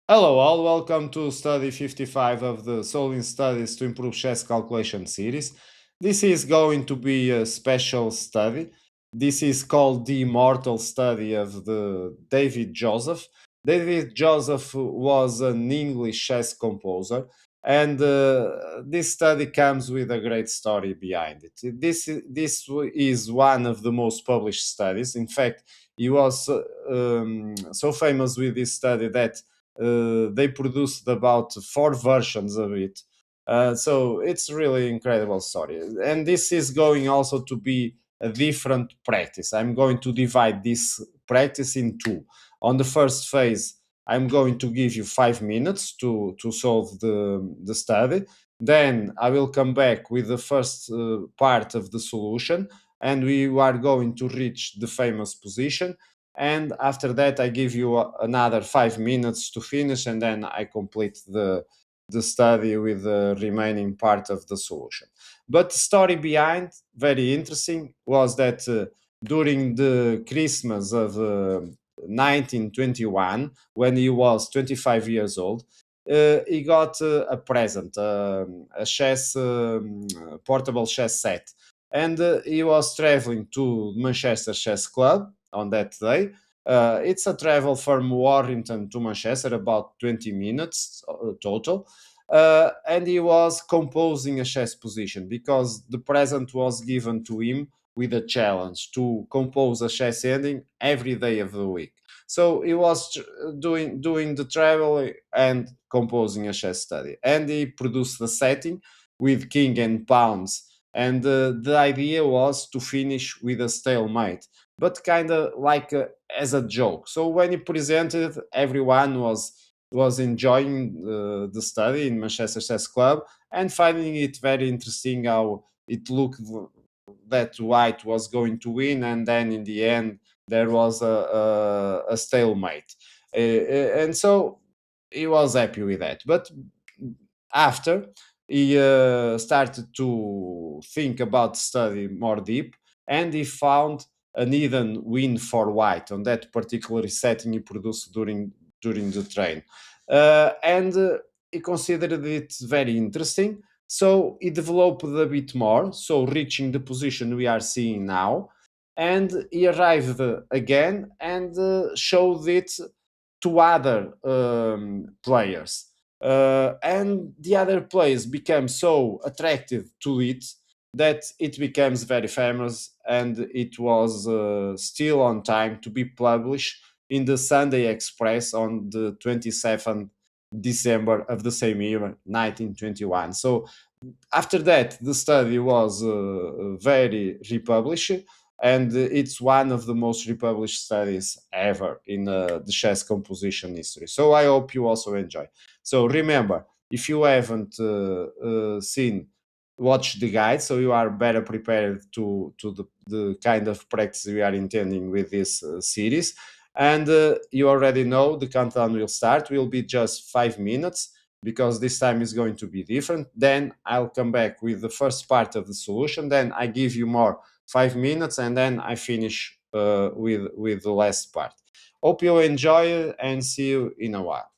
Hello all, welcome to study 55 of the Solving Studies to Improve Chess Calculation series. This is going to be a special study. This is called the Immortal study of the David Joseph. David Joseph was an English chess composer, and this study comes with a great story behind it. This is one of the most published studies. In fact, he was so famous with this study that they produced about four versions of it. So it's really incredible story. And this is going also to be a different practice. I'm going to divide this practice in two. On the first phase, I'm going to give you 5 minutes to solve the study. Then I will come back with the first part of the solution, and we are going to reach the famous position, and after that I give you another 5 minutes to finish, and then I complete the study with the remaining part of the solution. But the story behind, very interesting, was that during the Christmas of 1921, when he was 25 years old, he got a present, a chess portable chess set, and he was traveling to Manchester Chess Club on that day. It's a travel from Warrington to Manchester, about 20 minutes total. And he was composing a chess position because the present was given to him with a challenge to compose a chess ending every day of the week. So he was doing the travel and composing a chess study, and he produced the setting with king and pawns. And the idea was to finish with a stalemate, but kind of like as a joke. So when he presented, everyone was enjoying the study in Manchester Chess Club and finding it very interesting how it looked that White was going to win, and then in the end there was a stalemate, and so he was happy with that. But after he started to think about study more deep, and he found an hidden win for White on that particular setting he produced during the train, and he considered it very interesting. So he developed a bit more, so reaching the position we are seeing now, and he arrived again and showed it to other players. And the other players become so attracted to it that it becomes very famous, and it was still on time to be published in the Sunday Express on the 27th December of the same year, 1921. So after that, the study was very republished, and it's one of the most republished studies ever in the chess composition history. So I hope you also enjoy. So remember, if you haven't seen, watch the guide so you are better prepared to the kind of practice we are intending with this series. And you already know the countdown will start, will be just 5 minutes because this time is going to be different. Then I'll come back with the first part of the solution. Then I give you more 5 minutes, and then I finish with the last part. Hope you enjoy it, and see you in a while.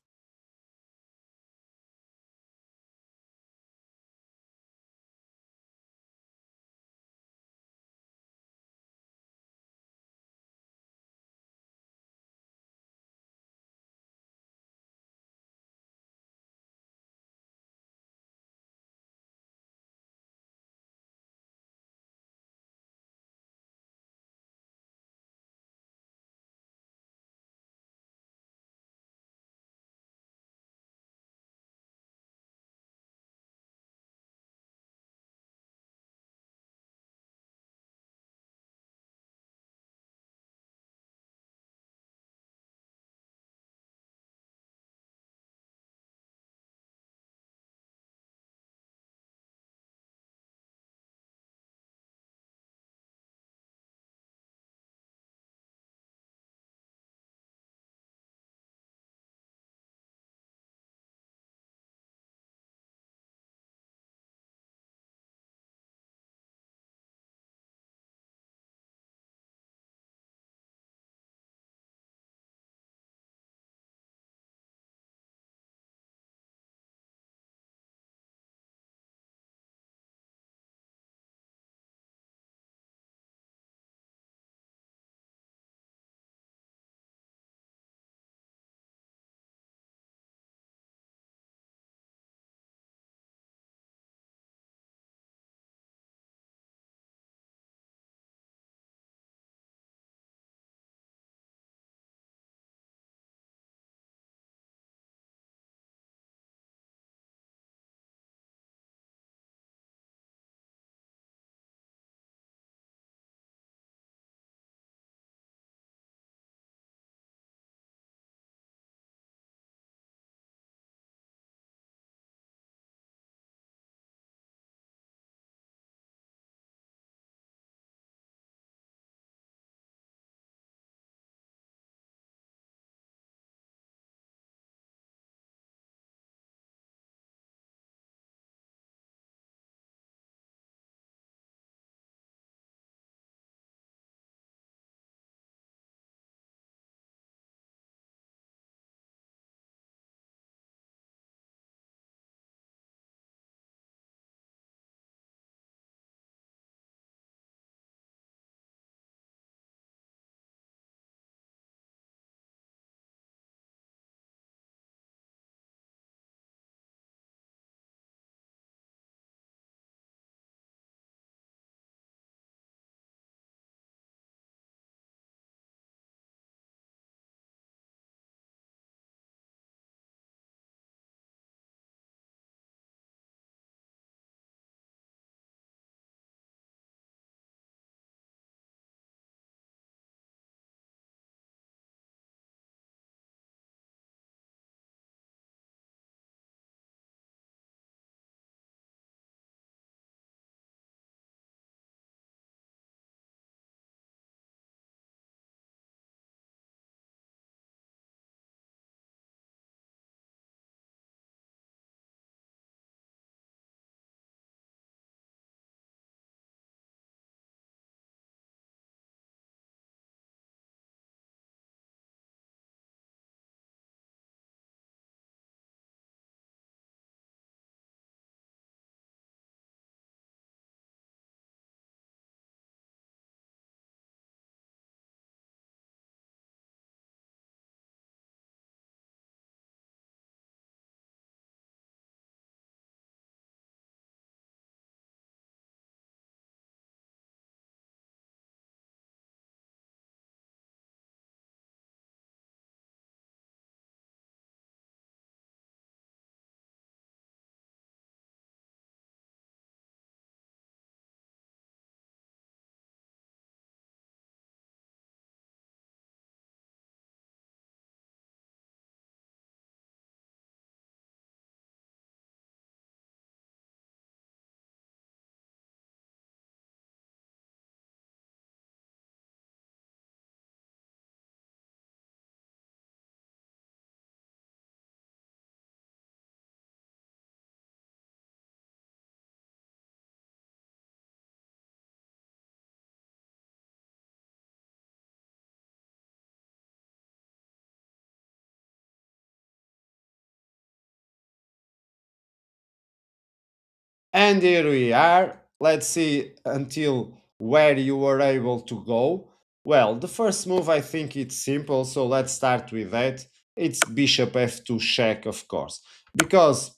And here we are. Let's see until where you were able to go. Well, the first move, I think it's simple, so let's start with that. It's bishop f2 check, of course, because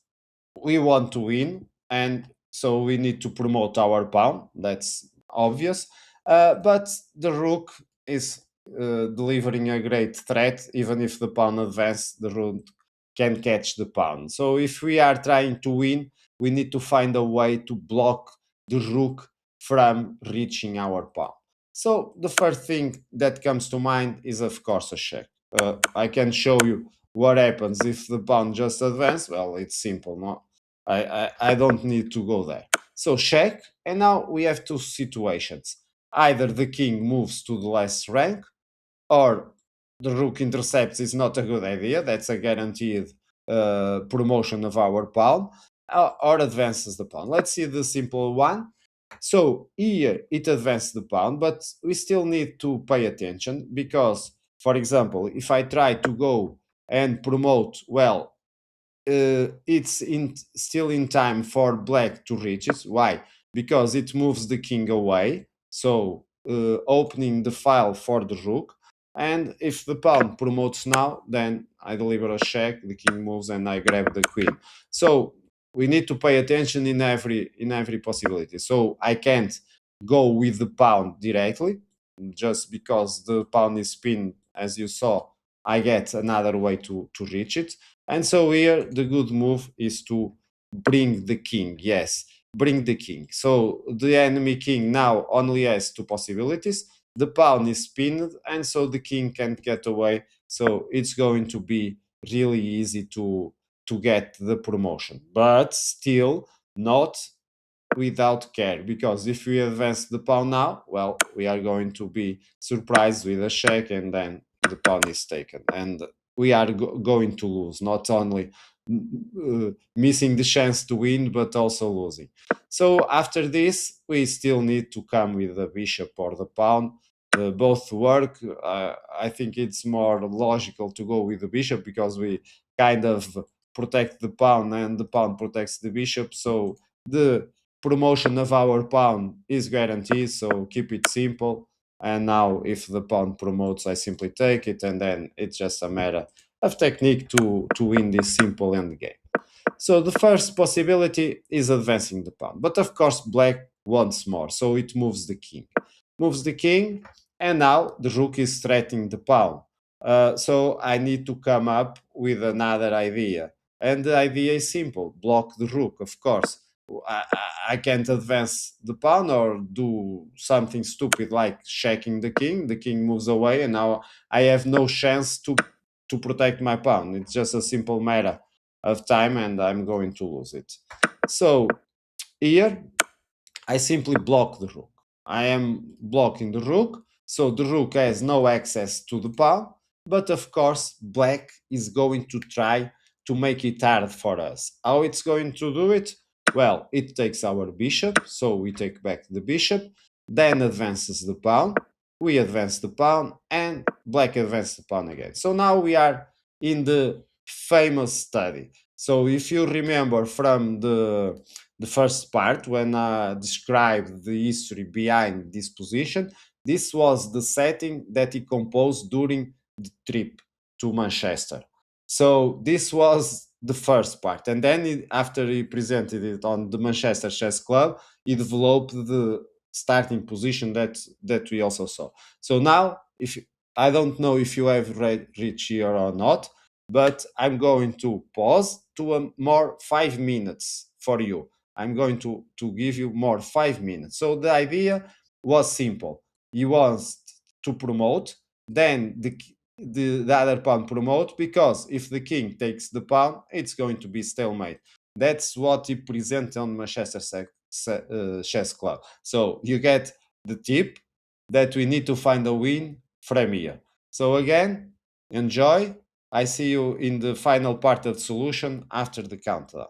we want to win, and so we need to promote our pawn. That's obvious. But the rook is delivering a great threat. Even if the pawn advances, the rook can catch the pawn. So if we are trying to win, we need to find a way to block the rook from reaching our pawn. So the first thing that comes to mind is, of course, a check. I can show you what happens if the pawn just advances. Well, it's simple, no? I don't need to go there. So check, and now we have two situations. Either the king moves to the last rank, or the rook intercepts is not a good idea. That's a guaranteed promotion of our pawn, or advances the pawn. Let's see the simple one. So here it advances the pawn, but we still need to pay attention because, for example, if I try to go and promote, well, it's still in time for black to reach it. Why? Because it moves the king away, so opening the file for the rook. And if the pawn promotes now, then I deliver a check, the king moves, and I grab the queen. So we need to pay attention in every possibility. So I can't go with the pawn directly, just because the pawn is pinned, as you saw. I get another way to reach it, and so here the good move is to bring the king. Yes, bring the king. So the enemy king now only has two possibilities. The pawn is pinned, and so the king can't get away. So it's going to be really easy to get the promotion, but still not without care, because if we advance the pawn now, well, we are going to be surprised with a check, and then the pawn is taken, and we are going to lose, not only missing the chance to win, but also losing. So after this, we still need to come with the bishop or the pawn. Both work. I think it's more logical to go with the bishop because we kind of protect the pawn and the pawn protects the bishop. So the promotion of our pawn is guaranteed, so keep it simple. And now if the pawn promotes, I simply take it, and then it's just a matter of technique to win this simple end game. So the first possibility is advancing the pawn, but of course black wants more, so it moves the king. Moves the king, and now the rook is threatening the pawn. So I need to come up with another idea, and the idea is simple: block the rook. Of course, I can't advance the pawn or do something stupid like checking the king. The king moves away, and now I have no chance to protect my pawn. It's just a simple matter of time, and I'm going to lose it. So here I simply block the rook. I am blocking the rook, so the rook has no access to the pawn, but of course black is going to try to make it hard for us. How it's going to do it? Well, it takes our bishop, so we take back the bishop, then advances the pawn, we advance the pawn, and black advances the pawn again. So now we are in the famous study. So if you remember from the first part when I described the history behind this position, this was the setting that he composed during the trip to Manchester. So this was the first part, and then after he presented it on the Manchester Chess Club, he developed the starting position that we also saw. So now, if I don't know if you have reached here or not, but I'm going to pause to a more 5 minutes for you. I'm going to give you more 5 minutes. So the idea was simple. He wants to promote, then the other pawn promote, because if the king takes the pawn, it's going to be stalemate. That's what he presented on Manchester Chess Club. So you get the tip that we need to find a win from here. So again, enjoy. I see you in the final part of the solution after the countdown.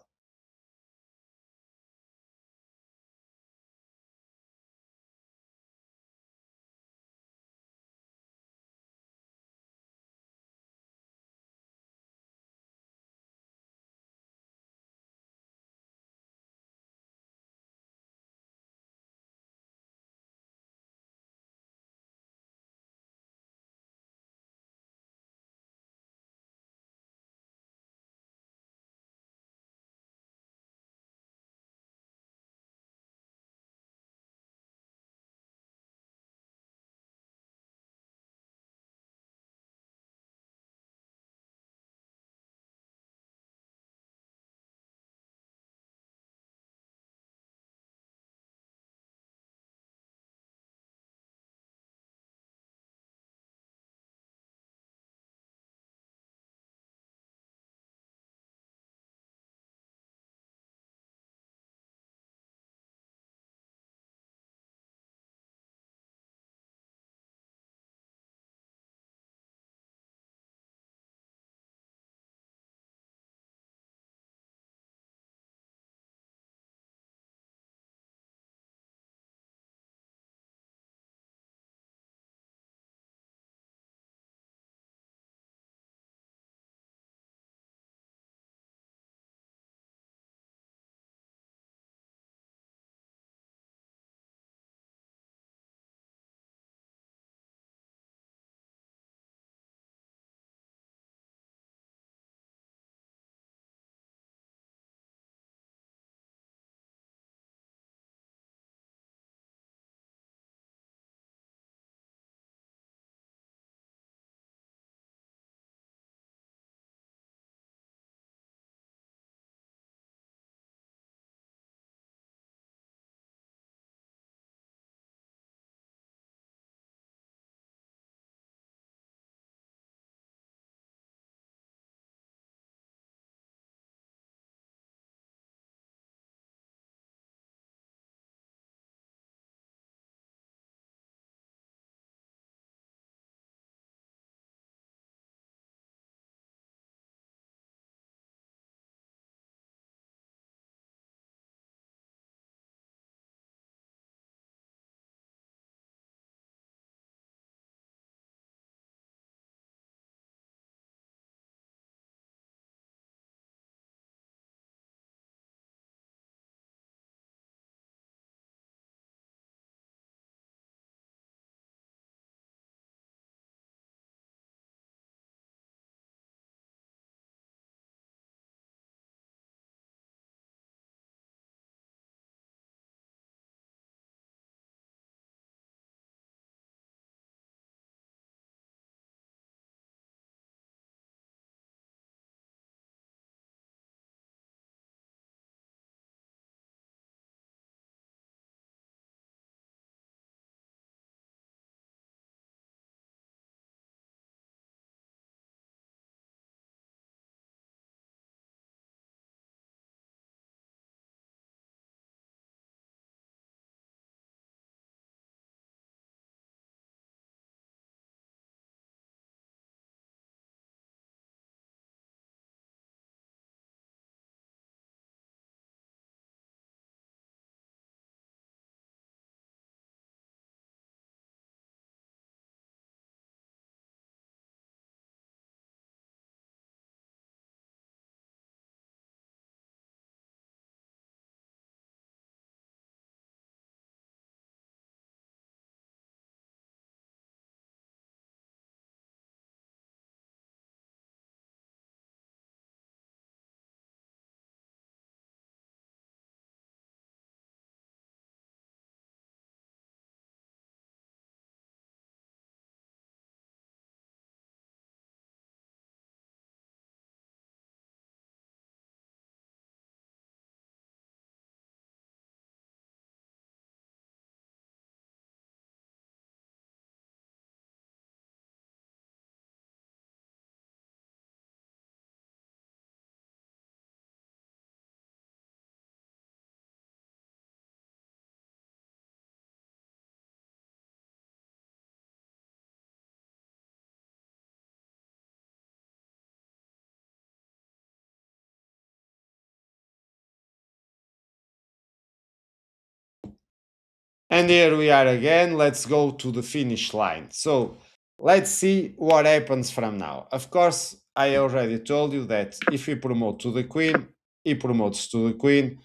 And here we are again. Let's go to the finish line. So let's see what happens from now. Of course, I already told you that if we promote to the queen, he promotes to the queen.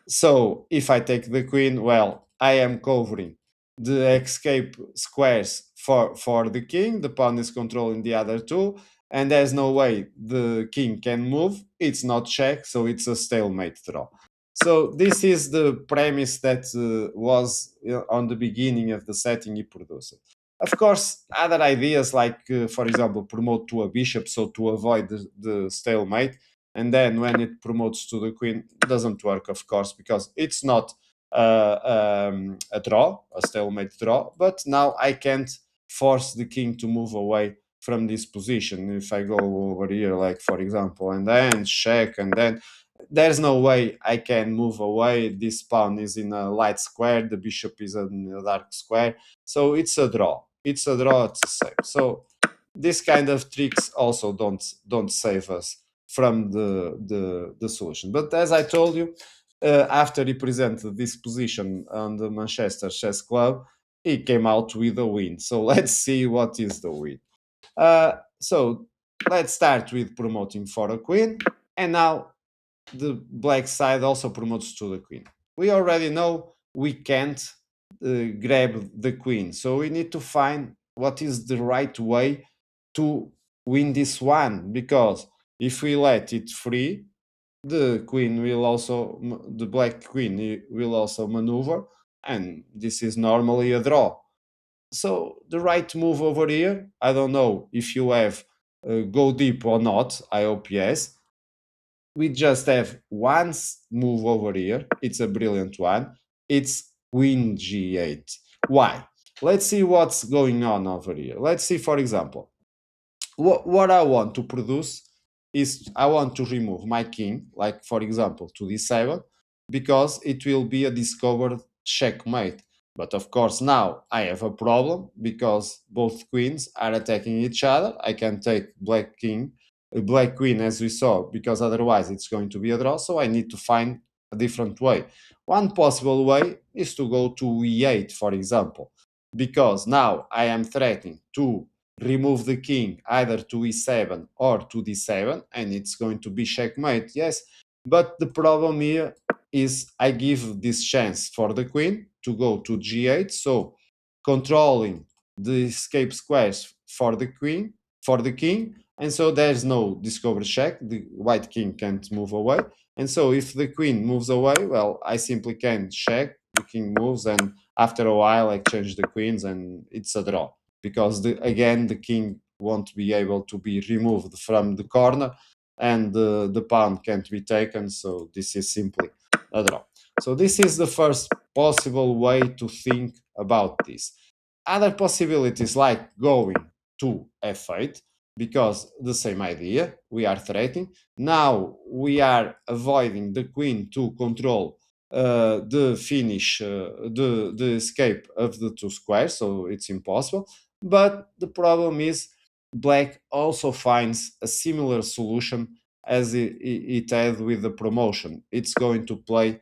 So if I take the queen, well, I am covering the escape squares for the king. The pawn is controlling the other two, and there's no way the king can move. It's not check, so it's a stalemate draw. So this is the premise that was on the beginning of the setting he produced. Of course, other ideas like, for example, promote to a bishop, so to avoid the stalemate, and then when it promotes to the queen, doesn't work, of course, because it's not a draw, a stalemate draw. But now I can't force the king to move away from this position. If I go over here, like for example, and then check, and then there's no way I can move away. This pawn is in a light square, the bishop is in a dark square, so it's a draw. It's a draw, it's a save. So this kind of tricks also don't save us from the solution. But as I told you, after he presented this position on the Manchester Chess Club, he came out with a win. So let's see what is the win. So let's start with promoting for a queen, and now the black side also promotes to the queen. We already know we can't grab the queen, so we need to find what is the right way to win this one, because if we let it free, the queen will also, the black queen will also maneuver, and this is normally a draw. So the right move over here, I don't know if you have go deep or not. I hope yes. We just have one move over here. It's a brilliant one. It's queen g8. Why? Let's see what's going on over here. Let's see, for example, what I want to produce is I want to remove my king, like for example, to d7, because it will be a discovered checkmate. But of course, now I have a problem because both queens are attacking each other. I can take black king, black queen, as we saw, because otherwise it's going to be a draw. So I need to find a different way. One possible way is to go to e8, for example, because now I am threatening to remove the king either to e7 or to d7, and it's going to be checkmate, yes. But the problem here is I give this chance for the queen to go to g8, so controlling the escape squares for the queen, for the king, and so there's no discover check. The white king can't move away, and so if the queen moves away, well, I simply can check, the king moves, and after a while I change the queens, and it's a draw, because again the king won't be able to be removed from the corner, and the pawn can't be taken, so this is simply a draw. So this is the first possible way to think about this. Other possibilities like going to f8, because the same idea, we are threatening. Now we are avoiding the queen to control the finish, the escape of the two squares, so it's impossible. But the problem is black also finds a similar solution as it had with the promotion. It's going to play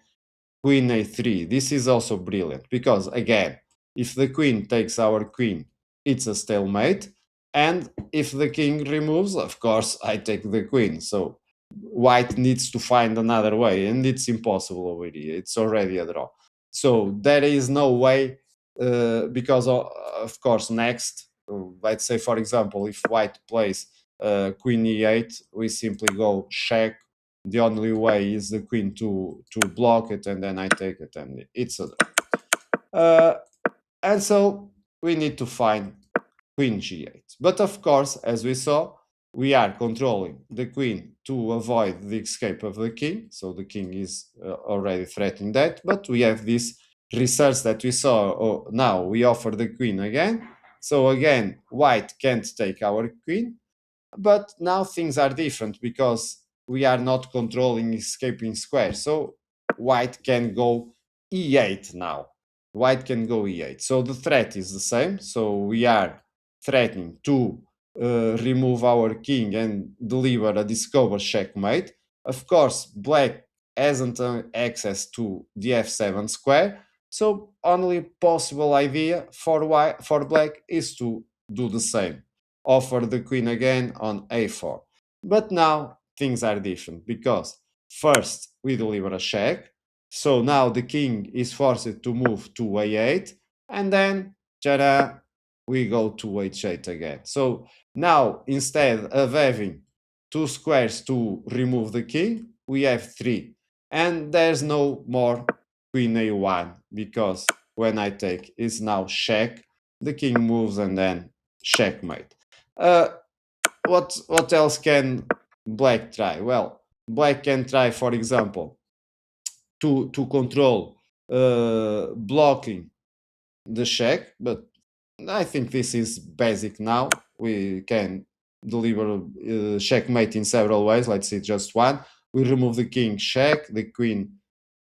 queen a3. This is also brilliant because, again, if the queen takes our queen, it's a stalemate. And if the king removes, of course, I take the queen. So white needs to find another way, and it's impossible over here. It's already a draw. So there is no way, because, of course, next, let's say, for example, if white plays queen e8, we simply go check. The only way is the queen to block it, and then I take it, and it's a draw. And so we need to find queen g8. But of course, as we saw, we are controlling the queen to avoid the escape of the king. So the king is already threatening that. But we have this research that we saw. Oh, now we offer the queen again. So again, white can't take our queen. But now things are different because we are not controlling escaping square. So white can go e8 now. White can go e8. So the threat is the same. So we are threatening to remove our king and deliver a discover checkmate. Of course, black hasn't access to the f7 square, So only possible idea for for black is to do the same, offer the queen again on a4. But now things are different because first we deliver a check, so now the king is forced to move to a8, and then ta-da, we go to h8 again. So now instead of having two squares to remove the king, we have three, and there's no more queen a1 because when I take is now check, the king moves and then checkmate. Uh, what else can black try? Well, black can try, for example, to control blocking the check, but I think this is basic now. We can deliver checkmate in several ways. Let's see just one. We remove the king, check. The queen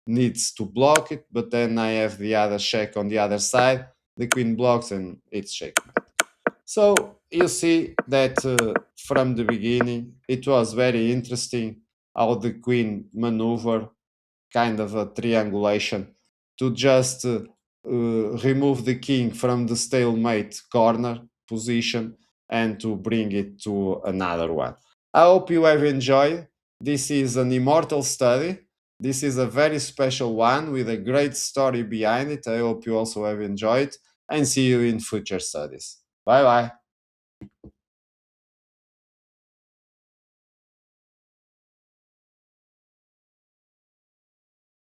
needs to block it, but then I have the other check on the other side. The queen blocks and it's checkmate. So you see that from the beginning, it was very interesting how the queen maneuver, kind of a triangulation, to just remove the king from the stalemate corner position and to bring it to another one. I hope you have enjoyed. This is an Immortal study. This is a very special one with a great story behind it. I hope you also have enjoyed and see you in future studies. Bye bye.